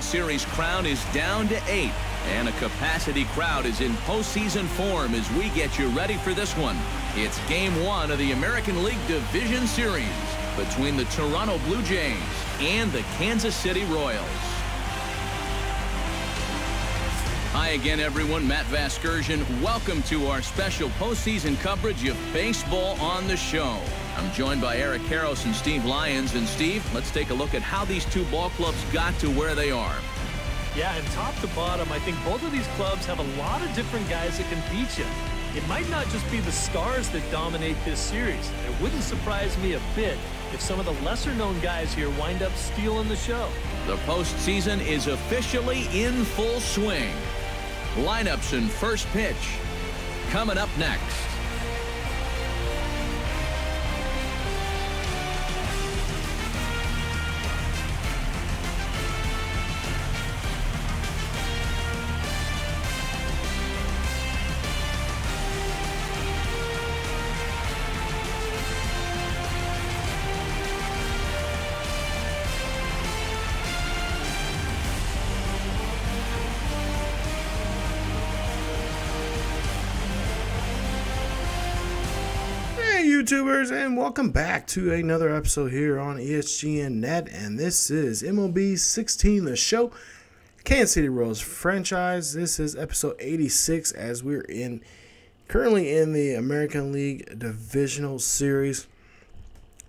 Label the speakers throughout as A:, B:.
A: Series crown is down to 8, and a capacity crowd is in postseason form as we get you ready for this one. It's Game 1 of the American League Division Series between the Toronto Blue Jays and the Kansas City Royals. Hi again, everyone. Matt Vasgersian. Welcome to our special postseason coverage of baseball on the show. I'm joined by Eric Karros and Steve Lyons. And Steve, let's take a look at how these two ball clubs got to where they are.
B: Yeah, and top to bottom, I think both of these clubs have a lot of different guys that can beat you. It might not just be the stars that dominate this series. It wouldn't surprise me a bit if some of the lesser-known guys here wind up stealing the show.
A: The postseason is officially in full swing. Lineups and first pitch coming up next.
C: YouTubers, and welcome back to another episode here on ESGNet, and this is MLB 16, the show, Kansas City Royals franchise. This is episode 86 as we're currently in the American League Divisional Series.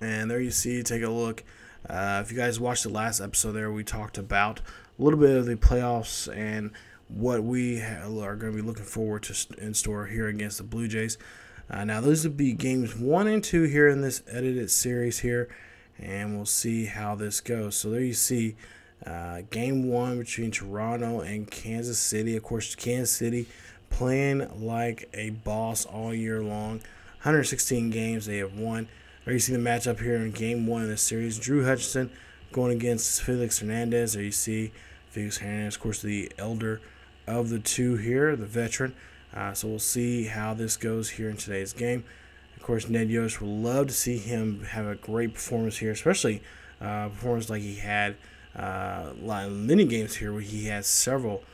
C: And there you see, take a look. If you guys watched the last episode there, we talked about a little bit of the playoffs and what we are going to be looking forward to in store here against the Blue Jays. Now, those would be games 1 and 2 here in this edited series here, and we'll see how this goes. So there you see game 1 between Toronto and Kansas City. Of course, Kansas City playing like a boss all year long. 116 games they have won. There you see the matchup here in game 1 of this series. Drew Hutchinson going against Felix Hernandez. There you see Felix Hernandez, of course, the elder of the two here, the veteran. So we'll see how this goes here in today's game. Of course, Ned Yost will love to see him have a great performance here, especially performance like he had many games here where he had several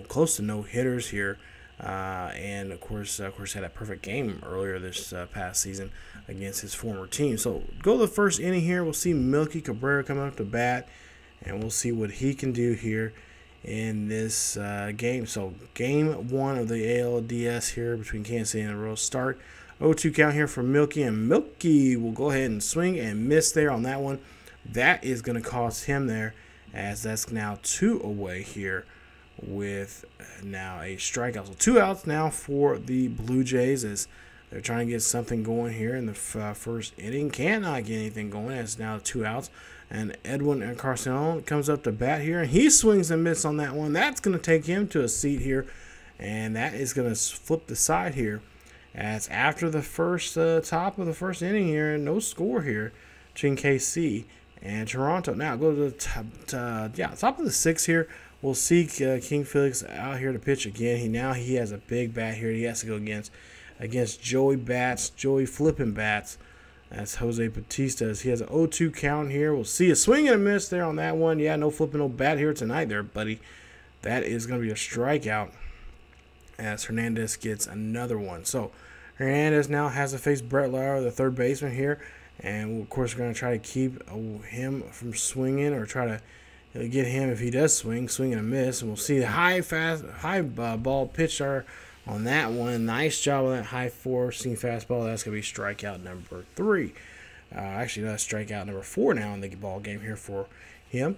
C: close to no hitters here, and of course had that perfect game earlier this past season against his former team. So go to the first inning here. We'll see MELKY CABRERA coming up to bat, and we'll see what he can do here in this game. So game 1 of the ALDS here between Kansas City and the Royals start. 0-2 count here for MELKY, and MELKY will go ahead and swing and miss there on that one. That is going to cost him there, as that's now 2 away here with now a strikeout. So 2 outs now for the Blue Jays as they're trying to get something going here in the first inning. Cannot get anything going as now 2 outs. And EDWIN comes up to bat here, and he swings and misses on that one. That's going to take him to a seat here, and that is going to flip the side here. As after the first top of the first inning here, no score here between KC and Toronto. Now go to the top of the 6th here. We'll see King Felix out here to pitch again. He has a big bat here. He has to go against Joey flipping bats. That's Jose Bautista. He has an 0-2 count here. We'll see a swing and a miss there on that one. Yeah, no flipping no bat here tonight there, buddy. That is going to be a strikeout as Hernandez gets another one. So Hernandez now has to face Buehrle, the third baseman here. And, of course, we're going to try to keep him from swinging or try to get him, if he does swing and a miss. And we'll see the high ball pitch on that one. Nice job on that high 4-seam fastball. That's going to be strikeout number 3. Actually, that's strikeout number 4 now in the ball game here for him.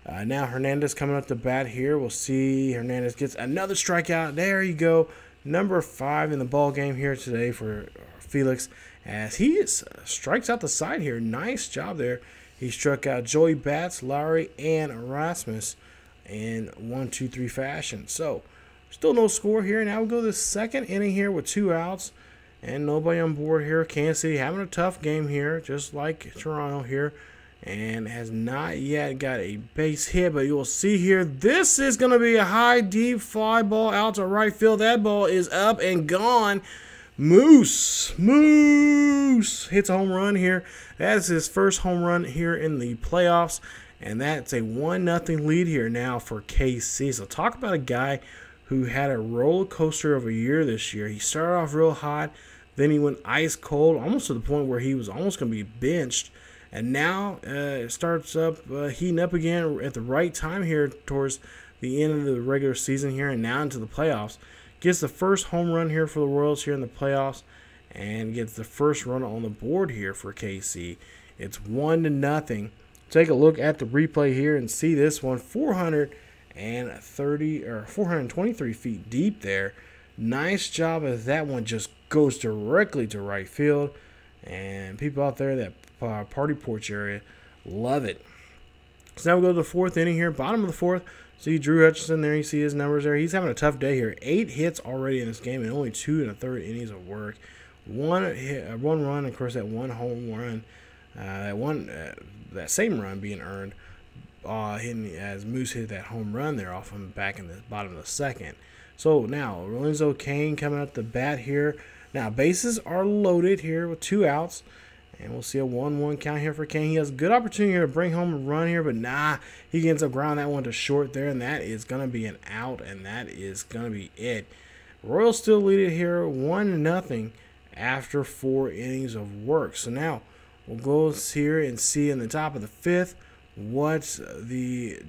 C: Now Hernandez coming up to bat here. We'll see Hernandez gets another strikeout. There you go. Number 5 in the ball game here today for Felix as he strikes out the side here. Nice job there. He struck out Joey Bats, Lowry, and RASMUS in 1-2-3 fashion. So still no score here. Now we'll go to the second inning here with 2 outs and nobody on board here. Kansas City having a tough game here, just like Toronto here, and has not yet got a base hit. But you will see here, this is going to be a high, deep fly ball out to right field. That ball is up and gone. Moose hits a home run here. That is his first home run here in the playoffs. and that's a 1-0 lead here now for KC. So talk about a guy who had a roller coaster of a year this year. He started off real hot, then he went ice cold, almost to the point where he was almost going to be benched. And now it starts up heating up again at the right time here towards the end of the regular season here and now into the playoffs. Gets the first home run here for the Royals here in the playoffs and gets the first run on the board here for KC. It's 1-0. Take a look at the replay here and see this one. 423 feet deep there. Nice job as that one just goes directly to right field. And people out there that party porch area love it. So now we go to the 4th inning here. Bottom of the 4th. See Drew Hutchinson there. You see his numbers there. He's having a tough day here. 8 hits already in this game and only 2 1/3 innings of work. One run, of course, that one home run. That same run being earned as Moose hit that home run there off him back in the bottom of the 2nd. So now LORENZO, CAIN coming up the bat here. Now bases are loaded here with 2 outs. And we'll see a 1-1 count here for CAIN. He has a good opportunity here to bring home a run here, but nah, he ends up grounding that one to short there, and that is going to be an out, and that is going to be it. Royals still lead it here 1-0 after 4 innings of work. So now we'll go here and see in the top of the 5th what the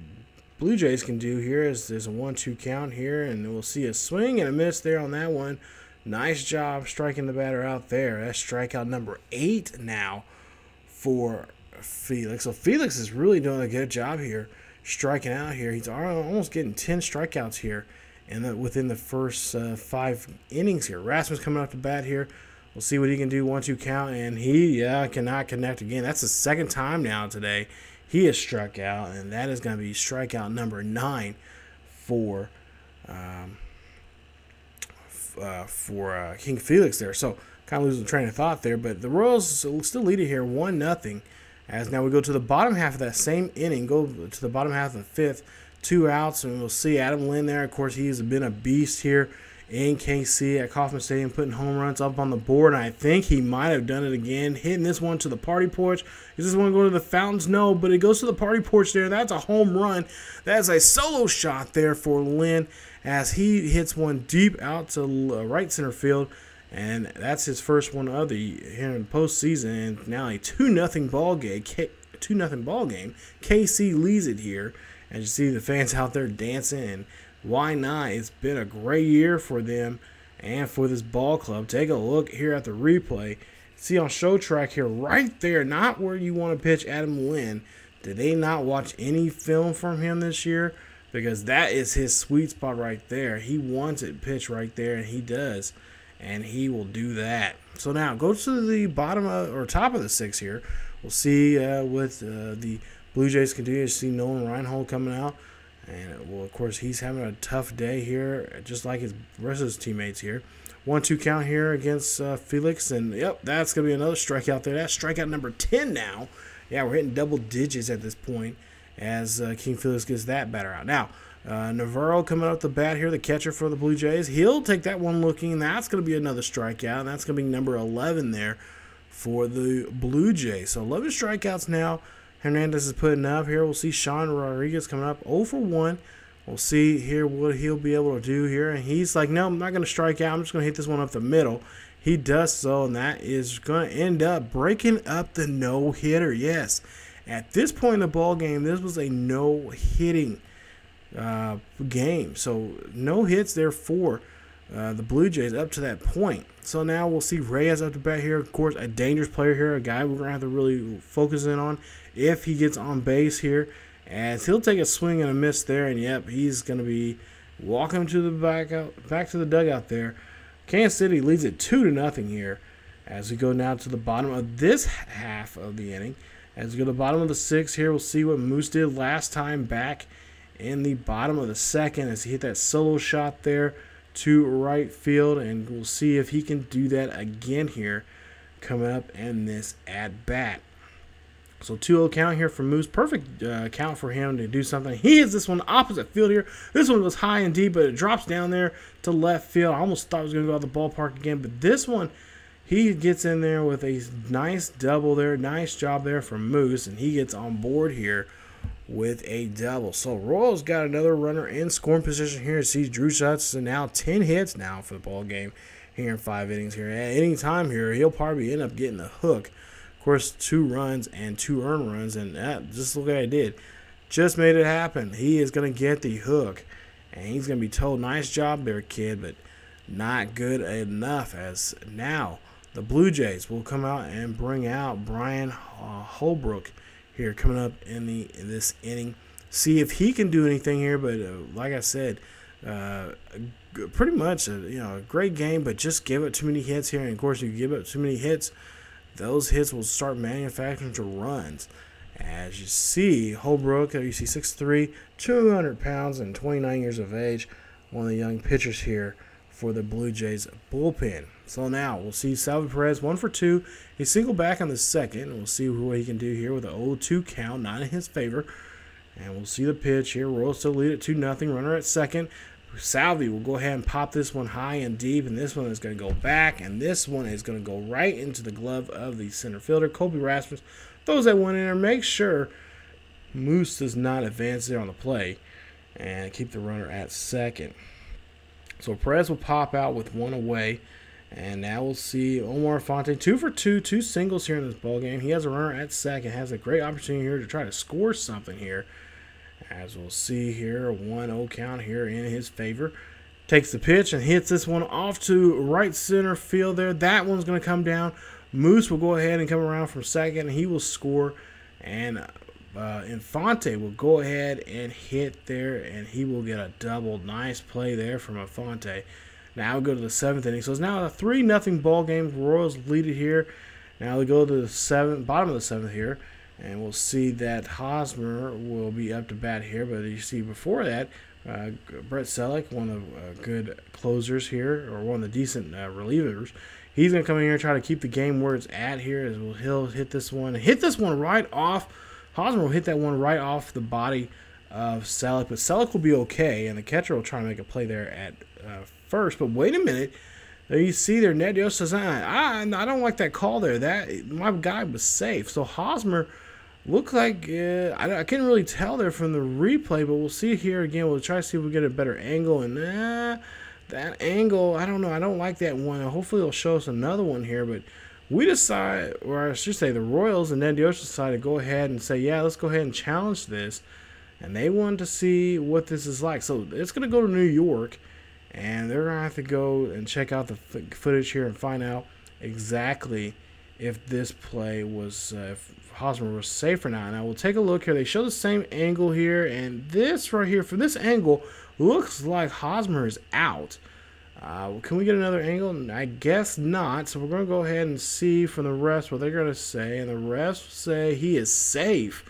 C: Blue Jays can do here. As there's a 1-2 count here, and we'll see a swing and a miss there on that one. Nice job striking the batter out there. That's strikeout number 8 now for Felix. So Felix is really doing a good job here, striking out here. He's almost getting 10 strikeouts here within the first 5 innings here. RASMUS coming up to bat here. We'll see what he can do. 1-2 count, and he cannot connect again. That's the 2nd time now today he has struck out, and that is going to be strikeout number 9 for King Felix there. So kind of losing the train of thought there, but the Royals still lead it here 1-0. As now we go to the bottom half of that same inning, go to the bottom half of the 5th, 2 outs, and we'll see Adam Lynn there. Of course, he's been a beast here in KC at Kauffman Stadium, putting home runs up on the board, and I think he might have done it again, hitting this one to the party porch. Is this one going to the fountains? No, but it goes to the party porch there. That's a home run. That's a solo shot there for Lynn as he hits one deep out to right center field, and that's his first one of the here in the postseason. And now a 2-0 ball game. 2-0 ball game. KC leads it here, as you see the fans out there dancing, and why not? It's been a great year for them and for this ball club. Take a look here at the replay. See on show track here, right there, not where you want to pitch Adam Lynn. Did they not watch any film from him this year? Because that is his sweet spot right there. He wants it pitched right there, and he does. And he will do that. So now go to the bottom or top of the 6 here. We'll see what the Blue Jays can do. You see Nolan Reinhold coming out. And, well, of course, he's having a tough day here, just like his rest of his teammates here. 1-2 count here against Felix. And, yep, that's going to be another strikeout there. That's strikeout number 10 now. Yeah, we're hitting double digits at this point as King Felix gets that batter out. Now, Navarro coming up the bat here, the catcher for the Blue Jays. He'll take that one looking. That's going to be another strikeout. And that's going to be number 11 there for the Blue Jays. So 11 strikeouts now. Hernandez is putting up here. We'll see Sean Rodriguez coming up 0 for 1. We'll see here what he'll be able to do here. And he's like, no, I'm not going to strike out. I'm just going to hit this one up the middle. He does so, and that is going to end up breaking up the no-hitter. Yes, at this point in the ball game, this was a no-hitting game. So no hits there for the Blue Jays up to that point. So now we'll see Reyes up to bat here. Of course, a dangerous player here, a guy we're going to have to really focus in on if he gets on base here, as he'll take a swing and a miss there, and yep, he's going to be walking to the back to the dugout there. Kansas City leads it 2-0 here as we go now to the bottom of this half of the inning. As we go to the bottom of the 6th here, we'll see what Moose did last time back in the bottom of the 2nd as he hit that solo shot there to right field, and we'll see if he can do that again here coming up in this at-bat. So 2-0 count here for Moose. Perfect count for him to do something. He hits this one opposite field here. This one was high and deep, but it drops down there to left field. I almost thought it was going to go out the ballpark again, but this one, he gets in there with a nice double there. Nice job there for Moose, and he gets on board here with a double. So Royals got another runner in scoring position here. See Drew Hutchinson now 10 hits now for the ball game here in 5 innings here. At any time here, he'll probably end up getting the hook. Of course, 2 runs and 2 earned runs, and just look what I did. Just made it happen. He is going to get the hook, and he's going to be told, nice job there, kid, but not good enough, as now the Blue Jays will come out and bring out Brian Holbrook here coming up in this inning. See if he can do anything here, but like I said, pretty much a great game, but just give up too many hits here. And of course, if you give up too many hits, those hits will start manufacturing to runs. As you see, Holbrook, you see 6'3", 200 pounds, and 29 years of age, one of the young pitchers here for the Blue Jays bullpen. So now we'll see Salvi Perez 1 for 2. He singled back on the second. We'll see what he can do here with an 0-2 count, not in his favor. And we'll see the pitch here. Royals still lead at 2-0. Runner at second. Salvi will go ahead and pop this one high and deep, and this one is going to go back, and this one is going to go right into the glove of the center fielder. Colby RASMUS throws that one in there. Make sure Moose does not advance there on the play and keep the runner at second. So Perez will pop out with 1 away. And now we'll see Omar Fonte 2 for 2, 2 singles here in this ball game. He has a runner at second, has a great opportunity here to try to score something here. As we'll see here, a 1-0 count here in his favor. Takes the pitch and hits this one off to right center field there. That one's going to come down. Moose will go ahead and come around from second, and he will score. And Infante will go ahead and hit there, and he will get a double. Nice play there from Infante. Now we go to the 7th inning. So it's now a 3-0 ball game. Royals lead it here. Now we go to the bottom of the 7th here. And we'll see that Hosmer will be up to bat here. But you see before that, Brett Selleck, one of the good closers here, or one of the decent relievers, he's going to come in here and try to keep the game where it's at here. As he'll hit this one. Hit this one right off. Hosmer will hit that one right off the body of Selleck. But Selleck will be okay. And the catcher will try to make a play there at first, but wait a minute. You see there, Ned Yost says, I don't like that call there. That my guy was safe. So Hosmer looked like I couldn't really tell there from the replay, but we'll see here again. We'll try to see if we get a better angle. And that angle, I don't know. I don't like that one. Hopefully, it'll show us another one here. But we decide, or I should say, the Royals and Ned Yost decided to go ahead and say, yeah, let's go ahead and challenge this. And they wanted to see what this is like. So it's going to go to New York. And they're going to have to go and check out the footage here and find out exactly if this play was, if Hosmer was safe or not. Now, we'll take a look here. They show the same angle here. And this right here, from this angle, looks like Hosmer is out. Can we get another angle? I guess not. So we're going to go ahead and see from the refs what they're going to say. And the refs say he is safe.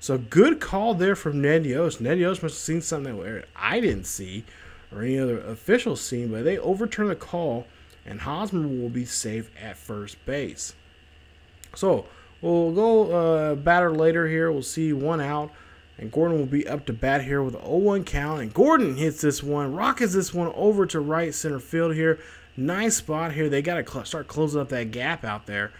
C: So good call there from Ned Yost. Ned Yost must have seen something that I didn't see, or any other official scene, but they overturn the call, and Hosmer will be safe at first base. So we'll go batter later here. We'll see 1 out, and Gordon will be up to bat here with an 0-1 count, and Gordon hits this one, rockets this one over to right center field here. Nice spot here. They got to start closing up that gap out there,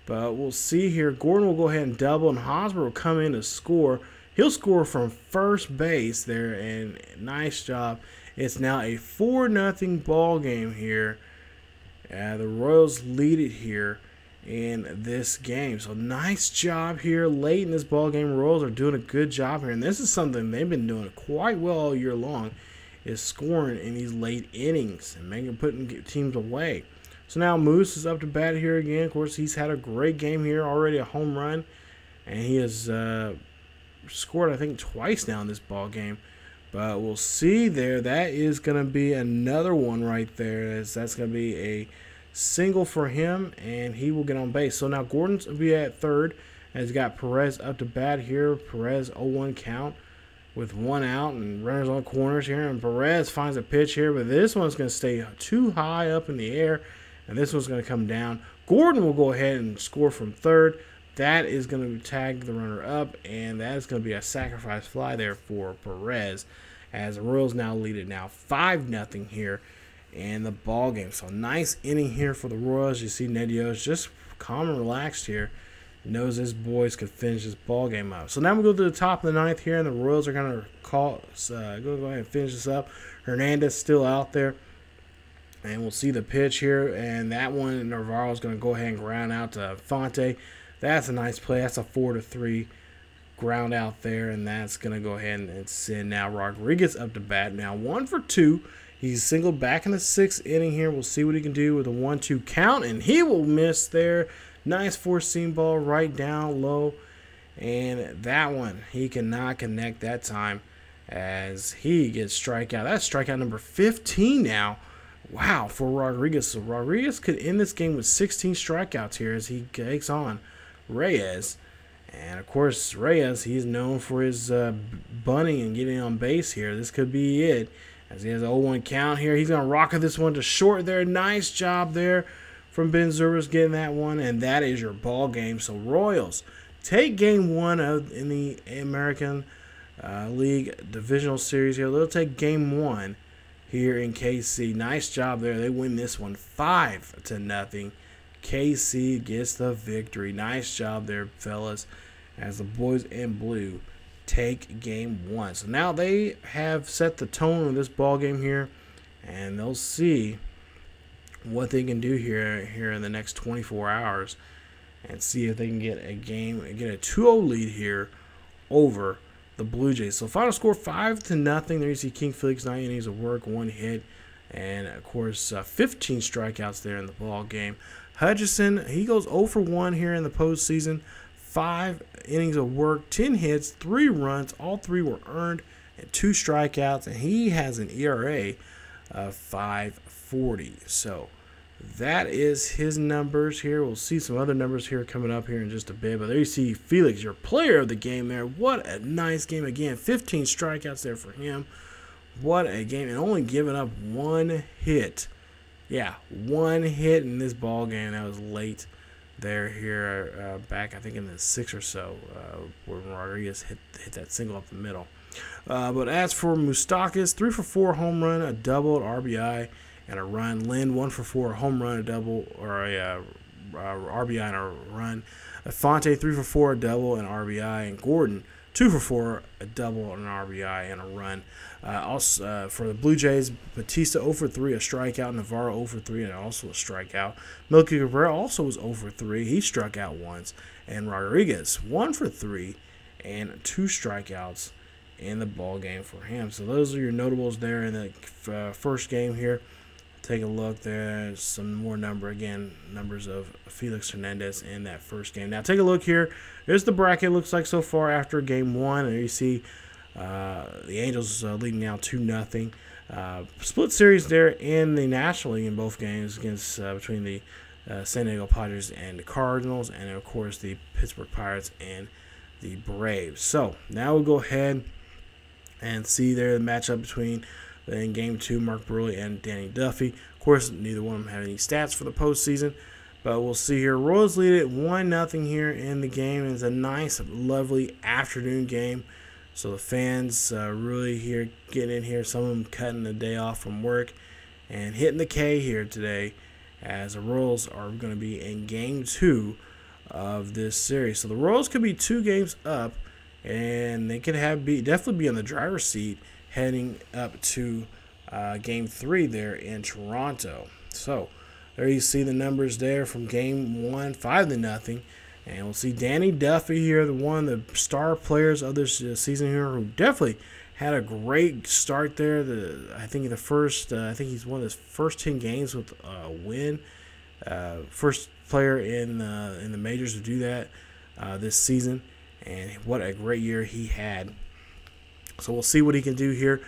C: but we'll see here. Gordon will go ahead and double, and Hosmer will come in to score. He'll score from first base there, and nice job. It's now a 4-0 ball game here. The Royals lead it here in this game. So nice job here late in this ball game. Royals are doing a good job here, and this is something they've been doing quite well all year long, is scoring in these late innings and putting teams away. So now Moose is up to bat here again. Of course, he's had a great game here, already a home run, and he has scored, I think, twice now in this ball game. But we'll see there. That is going to be another one right there. That's going to be a single for him, and he will get on base. So now Gordon's will be at third, and he's got Perez up to bat here. Perez 0-1 count with 1 out and runners on corners here. And Perez finds a pitch here, but this one's going to stay too high up in the air, and this one's going to come down. Gordon will go ahead and score from third. That is going to tag the runner up, and that is going to be a sacrifice fly there for Perez, as the Royals now lead it now 5-0 here in the ball game. So nice inning here for the Royals. You see Ned Yost just calm and relaxed here, knows his boys could finish this ball game up. So now we go to the top of the ninth here, and the Royals are going to go ahead and finish this up. Hernandez still out there, and we'll see the pitch here, and that one Navarro's going to go ahead and ground out to Fonte. That's a nice play. That's a 4-3 ground out there, and that's going to go ahead and send now Rodriguez up to bat. Now 1 for 2. He's singled back in the 6th inning here. We'll see what he can do with a 1-2 count, and he will miss there. Nice four-seam ball right down low, and that one he cannot connect that time as he gets strikeout. That's strikeout number 15 now. Wow, for Rodriguez. So Rodriguez could end this game with 16 strikeouts here as he takes on Reyes. And, of course, Reyes, he's known for his bunting and getting on base here. This could be it as he has an 0-1 count here. He's going to rocket this one to short there. Nice job there from Ben ZOBRIST getting that one, and that is your ball game. So Royals take game 1 in the American League Divisional Series here. They'll take game 1 here in KC. Nice job there. They win this one 5-0. KC gets the victory. Nice job there, fellas, as the boys in blue take game 1. So now they have set the tone of this ball game here, and they'll see what they can do here in the next 24 hours and see if they can get a 2-0 lead here over the Blue Jays. So final score 5-0. There you see King Felix, 9 innings of work, 1 hit, and of course 15 strikeouts there in the ball game. Hutchison, he goes 0 for 1 here in the postseason. 5 innings of work, 10 hits, 3 runs. All 3 were earned, and 2 strikeouts, and he has an ERA of 5.40. So that is his numbers here. We'll see some other numbers here coming up here in just a bit. But there you see Felix, your player of the game there. What a nice game again. 15 strikeouts there for him. What a game. And only giving up 1 hit. Yeah, 1 hit in this ball game. That was late there here back, I think, in the 6th or so, where Rodriguez hit that single up the middle. But as for Moustakas, 3 for 4 home run, a double, an RBI, and a run. Lynn, 1 for 4 home run, a double, or a RBI and a run. Fonte, 3 for 4, a double, and RBI. And Gordon, 2 for 4, a double, an RBI, and a run. Also for the Blue Jays, Bautista 0 for 3, a strikeout. Navarro 0 for 3, and also a strikeout. MELKY CABRERA also was 0 for 3. He struck out once. And Rodriguez, 1 for 3, and 2 strikeouts in the ball game for him. So those are your notables there in the first game here. Take a look. There's some more numbers of Felix Hernandez in that first game. Now take a look here. There's the bracket. Looks like so far after game 1, and you see the Angels leading now 2-0. Split series there in the National League in both games against between the San Diego Padres and the Cardinals, and of course the Pittsburgh Pirates and the Braves. So now we'll go ahead and see there the matchup between in game 2, Mark Buehrle and Danny Duffy. Of course, neither one of them have any stats for the postseason, but we'll see here. Royals lead it 1-0 here in the game. It's a nice, lovely afternoon game. So the fans really here getting in here. Some of them cutting the day off from work and hitting the K here today, as the Royals are going to be in game 2 of this series. So the Royals could be 2 games up, and they could definitely be on the driver's seat heading up to game 3 there in Toronto. So there you see the numbers there from game 1, 5-0. And we'll see Danny Duffy here, one of the star players of this season here, who definitely had a great start there. I think he's won his first 10 games with a win. First player in the majors to do that this season, and what a great year he had. So we'll see what he can do here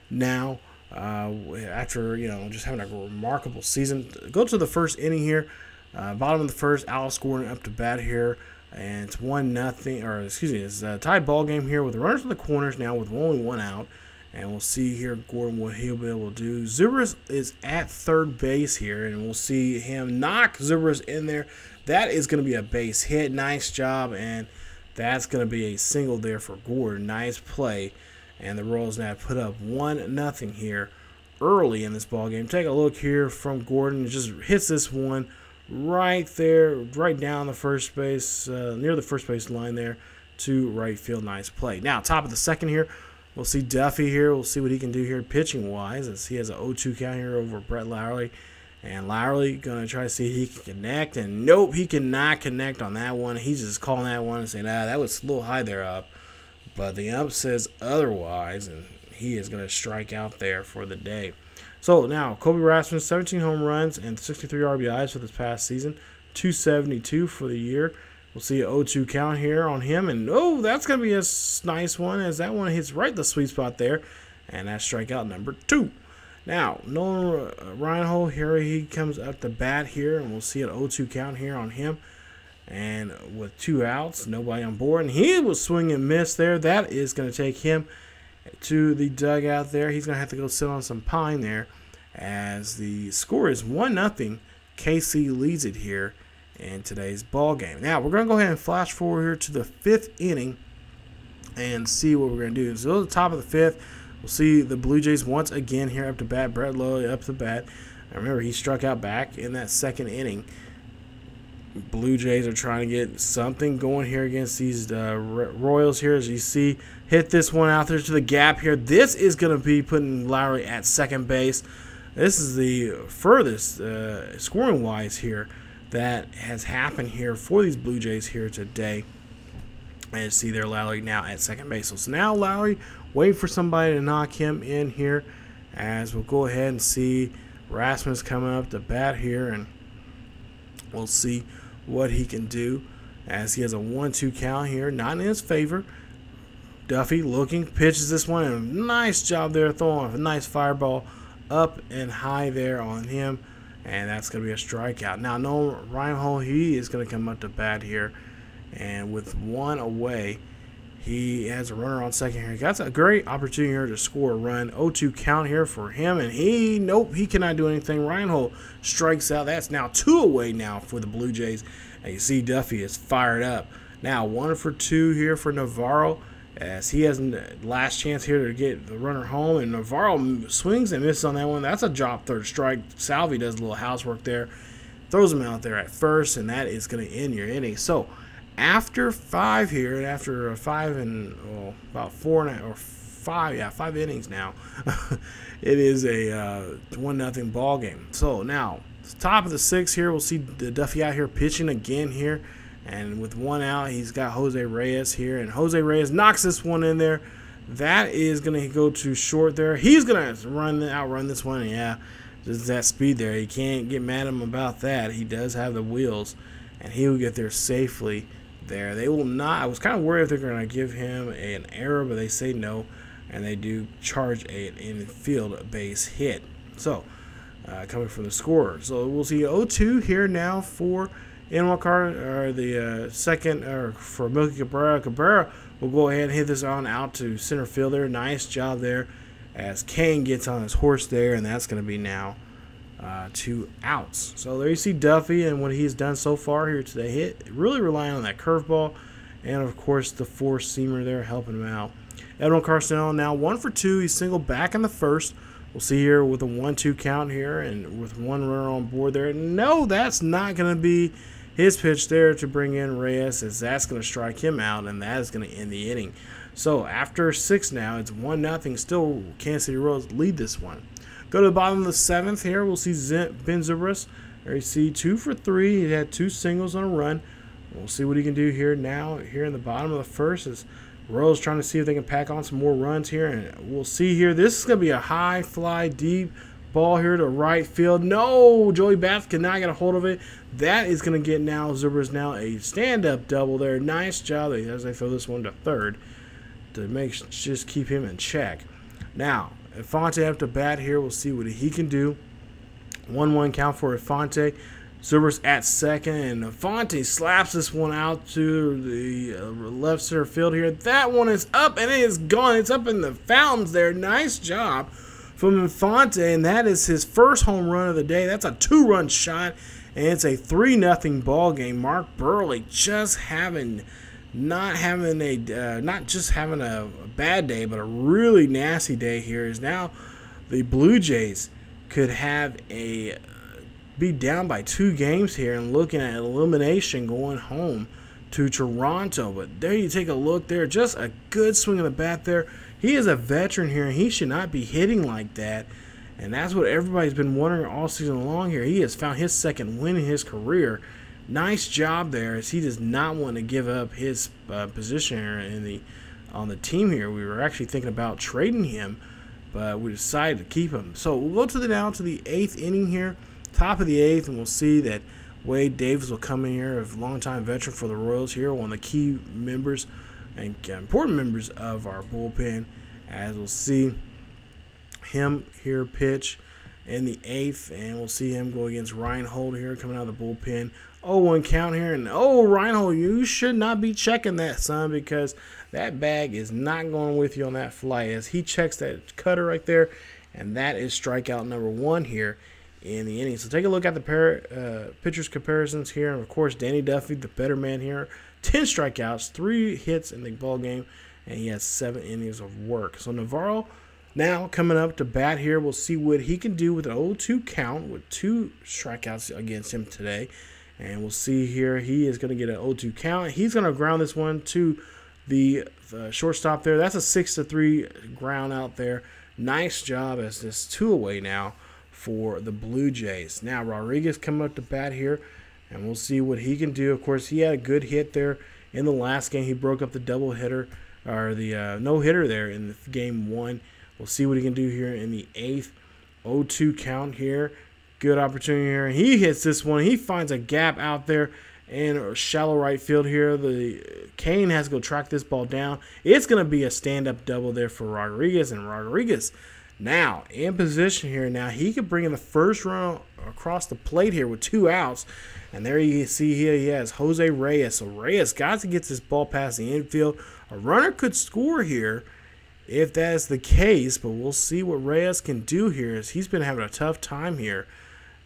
C: now after just having a remarkable season. Go to the first inning here. Bottom of the first, Alice Gordon up to bat here, and it's 1-0, or excuse me, it's a tied ball game here with the runners in the corners now with only 1 out, and we'll see here Gordon what he'll be able to do. ZOBRIST is at third base here, and we'll see him knock ZOBRIST in there. That is going to be a base hit. Nice job, and that's going to be a single there for Gordon. Nice play, and the Royals now put up 1-0 here early in this ball game. Take a look here from Gordon. Just hits this one right there, right down the first base, near the first base line there to right field. Nice play. Now, top of the second here, we'll see Duffy here. We'll see what he can do here pitching-wise, as he has an 0-2 count here over Brett Lowry. And Lowry going to try to see if he can connect. And nope, he cannot connect on that one. He's just calling that one and saying, that was a little high there up. But the ump says otherwise, and he is going to strike out there for the day. So now, Colby Rasmus, 17 home runs and 63 RBIs for this past season. 272 for the year. We'll see an 0-2 count here on him. And, oh, that's going to be a nice one, as that one hits right the sweet spot there. And that's strikeout number 2. Now, Nolan Reinhold here, he comes up to bat here, and we'll see an 0-2 count here on him. And with 2 outs, nobody on board, and he was swing and miss there. That is going to take him to the dugout there. He's going to have to go sit on some pine there, as the score is 1-0. KC leads it here in today's ball game. Now, we're going to go ahead and flash forward here to the 5th inning and see what we're going to do. So, at the top of the 5th, we'll see the Blue Jays once again here up to bat. Brett Lowry up to bat. And remember, he struck out back in that 2nd inning. Blue Jays are trying to get something going here against these Royals here. As you see, hit this one out there to the gap here. This is going to be putting Lowry at second base. This is the furthest scoring-wise here that has happened here for these Blue Jays here today. And you see there, Lowry now at second base. So now Lowry wait for somebody to knock him in here, as we'll go ahead and see Rasmus coming up to bat here, and we'll see what he can do, as he has a 1-2 count here, not in his favor. Duffy looking, pitches this one, and a nice job there throwing a nice fireball up and high there on him, and that's going to be a strikeout. Now, Nolan Reinhold, he is going to come up to bat here, and with 1 away, he has a runner on second here. That's a great opportunity here to score a run. 0-2 count here for him, and he cannot do anything. Reinhold strikes out. That's now 2 away now for the Blue Jays. And you see Duffy is fired up. Now 1 for 2 here for Navarro, as he has last chance here to get the runner home, and Navarro swings and misses on that one. That's a drop third strike. Salvi does a little housework there, throws him out there at first, and that is going to end your inning. So after 5 here, and after 5 and about 4 or 5 innings now, it is a 1-0 ball game. So now, top of the 6th here, we'll see the Duffy out here pitching again here, and with 1 out, he's got Jose Reyes here, and Jose Reyes knocks this one in there. That is going to go too short there. He's going to outrun this one. Yeah, just that speed there. You can't get mad at him about that. He does have the wheels, and he will get there safely there. They will not. I was kind of worried if they're going to give him an error, but they say no, and they do charge an infield base hit. So, coming from the scorer. So we'll see 0-2 here now for the second, for Melky Cabrera. Cabrera will go ahead and hit this on out to center field there. Nice job there, as CAIN gets on his horse there, and that's going to be now 2 outs. So there you see Duffy and what he's done so far here today. Really relying on that curveball, and of course the 4-seamer there helping him out. Edwin Carson now 1 for 2. He's singled back in the 1st. We'll see here with a 1-2 count here, and with 1 runner on board there. No, that's not going to be his pitch there to bring in Reyes, as that's going to strike him out, and that is going to end the inning. So after 6 now, it's 1-0. Still, Kansas City Royals lead this one. Go to the bottom of the 7th here. We'll see Ben ZOBRIST. There you see 2 for 3. He had 2 singles on a run. We'll see what he can do here now. Here in the bottom of the 1st is Royals trying to see if they can pack on some more runs here. And we'll see here. This is going to be a high fly deep ball here to right field. No, Joey Bats cannot get a hold of it. That is going to get now ZOBRIST now a stand-up double there. Nice job as they throw this one to third to just keep him in check. Now, Infante up to bat here. We'll see what he can do. 1-1 count for Infante. ZOBRIST at second, and Infante slaps this one out to the left center field here. That one is up, and it is gone. It's up in the fountains there. Nice job from Infante, and that is his first home run of the day. That's a 2-run shot, and it's a 3-0 ball game. Mark Buehrle just not just having a bad day, but a really nasty day here. Is now the Blue Jays could have a be down by 2 games here and looking at elimination going home to Toronto. But there you take a look there. Just a good swing of the bat there. He is a veteran here, and he should not be hitting like that. And that's what everybody's been wondering all season long here. He has found his 2nd win in his career. Nice job there, as he does not want to give up his position here on the team here. We were actually thinking about trading him, but we decided to keep him. So we'll go now to the 8th inning here, top of the 8th, and we'll see that Wade Davis will come in here, a longtime veteran for the Royals here, one of the key members and important members of our bullpen, as we'll see him here pitch in the 8th, and we'll see him go against REIMOLD here coming out of the bullpen. 0-1 count here, and REIMOLD, you should not be checking that, son, because that bag is not going with you on that flight, as he checks that cutter right there, and that is strikeout number 1 here in the inning. So take a look at the pitchers comparisons here, and of course Danny Duffy, the better man here, 10 strikeouts, 3 hits in the ball game, and he has 7 innings of work. So Navarro now coming up to bat here. We'll see what he can do with an 0-2 count with 2 strikeouts against him today. And we'll see here, he is going to get an 0-2 count. He's going to ground this one to the shortstop there. That's a 6-3 ground out there. Nice job, as this 2 away now for the Blue Jays. Now Rodriguez coming up to bat here, and we'll see what he can do. Of course, he had a good hit there in the last game. He broke up the double hitter, or the no-hitter there in game 1. We'll see what he can do here in the 8th. 0-2 count here. Good opportunity here. He hits this one. He finds a gap out there in shallow right field here. The CAIN has to go track this ball down. It's going to be a stand-up double there for Rodriguez. And Rodriguez now in position here. Now he could bring in the first run across the plate here with 2 outs. And there you see here he has Jose Reyes. So Reyes got to get this ball past the infield. A runner could score here if that is the case, but we'll see what Reyes can do here, as he's been having a tough time here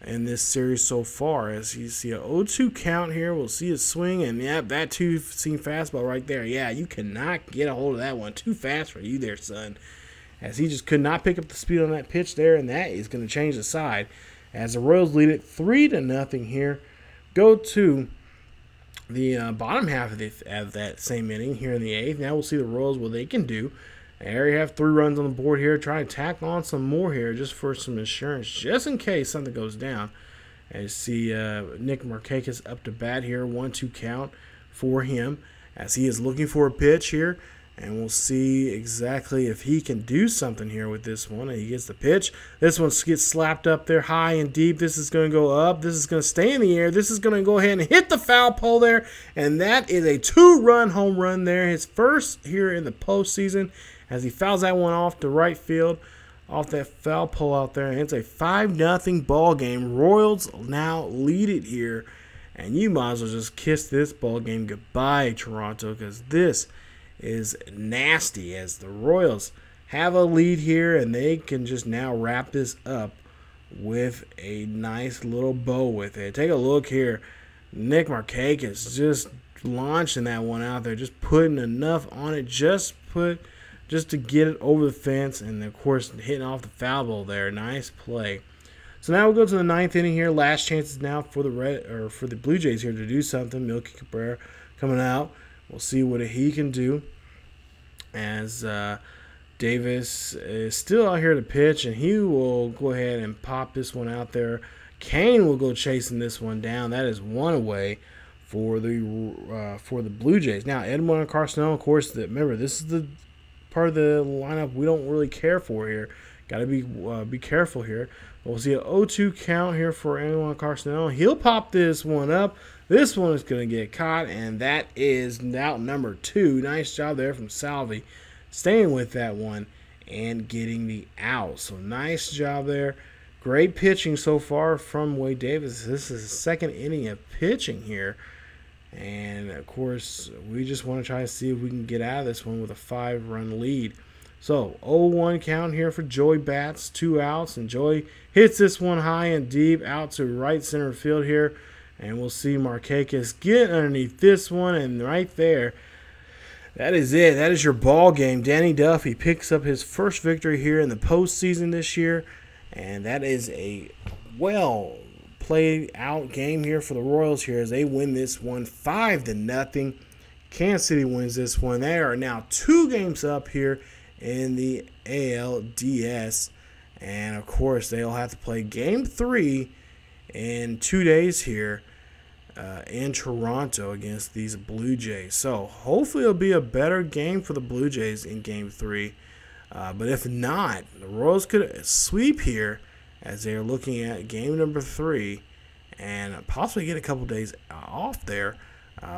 C: in this series so far. As you see a 0-2 count here, we'll see a swing, and yeah, that 2-seam fastball right there. Yeah, you cannot get a hold of that one. Too fast for you there, son. As he just could not pick up the speed on that pitch there, and that is going to change the side. As the Royals lead it 3-0 here. Go to the bottom half of that same inning here in the 8th. Now we'll see the Royals, what they can do. There you have 3 runs on the board here. Try to tack on some more here just for some insurance, just in case something goes down. And you see Nick MARKAKIS up to bat here. 1-2 count for him, as he is looking for a pitch here. And we'll see exactly if he can do something here with this one. And he gets the pitch. This one gets slapped up there high and deep. This is going to go up. This is going to stay in the air. This is going to go ahead and hit the foul pole there. And that is a 2-run home run there. His first here in the postseason, as he fouls that one off to right field, off that foul pole out there. And it's a 5-0 ball game. Royals now lead it here. And you might as well just kiss this ball game goodbye, Toronto, because this is nasty, as the Royals have a lead here, and they can just now wrap this up with a nice little bow with it. Take a look here. Nick MARKAKIS just launching that one out there, just putting enough on it, just to get it over the fence, and of course hitting off the foul ball there. Nice play. So now we'll go to the 9th inning here. Last chances now for the Blue Jays here to do something. MELKY CABRERA coming out. We'll see what he can do, as Davis is still out here to pitch, and he will go ahead and pop this one out there. CAIN will go chasing this one down. That is 1 away for the Blue Jays. Now EDWIN and Carson, of course, remember this is the part of the lineup we don't really care for here. Got to be careful here. We'll see an 0-2 count here for EDWIN and Carson. He'll pop this one up. This one is going to get caught, and that is out number 2. Nice job there from Salvi, staying with that one and getting the out. So nice job there. Great pitching so far from Wade Davis. This is the 2nd inning of pitching here. And, of course, we just want to try to see if we can get out of this one with a 5-run lead. So 0-1 count here for Joey Bats, 2 outs, and Joey hits this one high and deep out to right center field here. And we'll see MARKAKIS get underneath this one, and right there, that is it. That is your ball game. Danny Duffy picks up his first victory here in the postseason this year, and that is a played out game here for the Royals here as they win this one 5-0. Kansas City wins this one. They are now 2 games up here in the ALDS. And, of course, they'll have to play Game 3 in 2 days here in Toronto against these Blue Jays. So, hopefully it'll be a better game for the Blue Jays in Game 3. But if not, the Royals could sweep here as they're looking at game number 3 and possibly get a couple days off there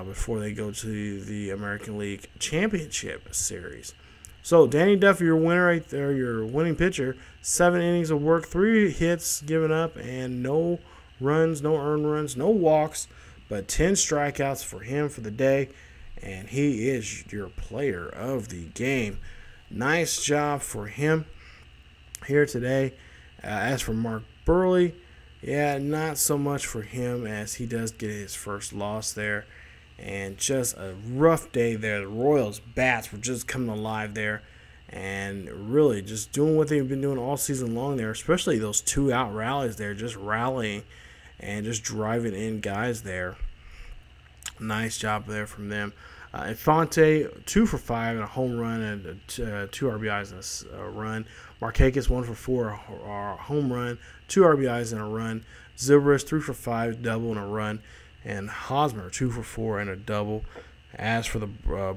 C: before they go to the American League Championship Series. So, Danny Duffy, your winner right there, your winning pitcher, 7 innings of work, 3 hits given up, and no runs, no earned runs, no walks, but 10 strikeouts for him for the day, and he is your player of the game. Nice job for him here today. As for Mark Buehrle, yeah, not so much for him as he does get his first loss there. And just a rough day there. The Royals bats were just coming alive there and really just doing what they've been doing all season long there, especially those 2-out rallies there, just rallying and just driving in guys there. Nice job there from them. Infante, 2 for 5 and a home run and 2 RBIs and a run. MARKAKIS, 1 for 4, a home run, 2 RBIs and a run. ZOBRIST, 3 for 5, double and a run. And Hosmer, 2 for 4 and a double. As for the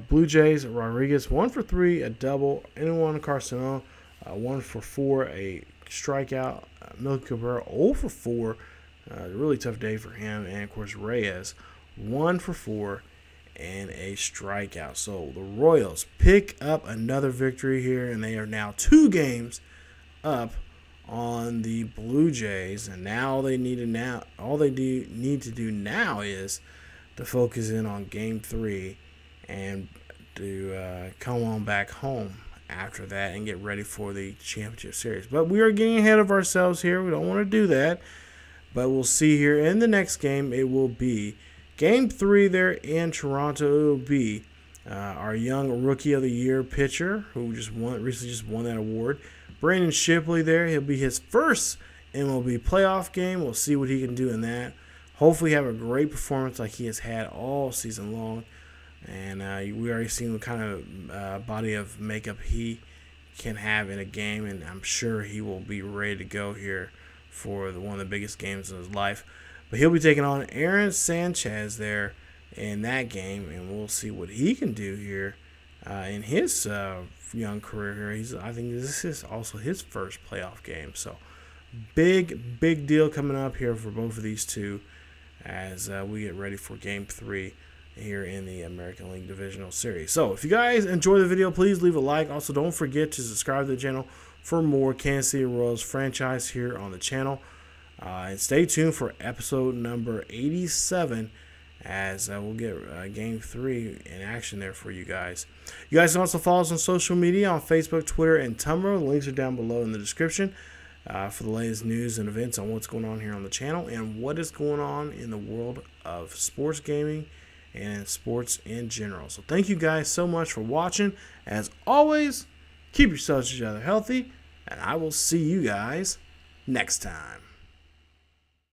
C: Blue Jays, Rodriguez, 1 for 3, a double. Anyone Carson, 1 for 4, a strikeout. MELKY CABRERA, 0 for 4. Really tough day for him. And, of course, Reyes, 1 for 4 and a strikeout. So the Royals pick up another victory here, and they are now 2 games up on the Blue Jays, and now all they need to do now is to focus in on Game 3 and to come on back home after that and get ready for the championship series. But we are getting ahead of ourselves here. We don't want to do that, but we'll see here in the next game. It will be Game 3 there in Toronto. It will be our young Rookie of the Year pitcher who recently just won that award, Brandon Shipley there. He'll be his first MLB playoff game. We'll see what he can do in that. Hopefully have a great performance like he has had all season long. And we already seen what kind of body of makeup he can have in a game. And I'm sure he will be ready to go here for one of the biggest games of his life. But he'll be taking on Aaron Sanchez there in that game. And we'll see what he can do here in his young career here. I think this is also his first playoff game. So big deal coming up here for both of these two as we get ready for Game 3 here in the American League Divisional Series. So if you guys enjoy the video, please leave a like. Also, don't forget to subscribe to the channel for more Kansas City Royals franchise here on the channel. And stay tuned for episode number 87 as we'll get Game 3 in action there for you guys. You guys can also follow us on social media on Facebook, Twitter, and Tumblr. The links are down below in the description for the latest news and events on what's going on here on the channel and what is going on in the world of sports gaming and sports in general. So thank you guys so much for watching. As always, keep yourselves each other healthy, and I will see you guys next time.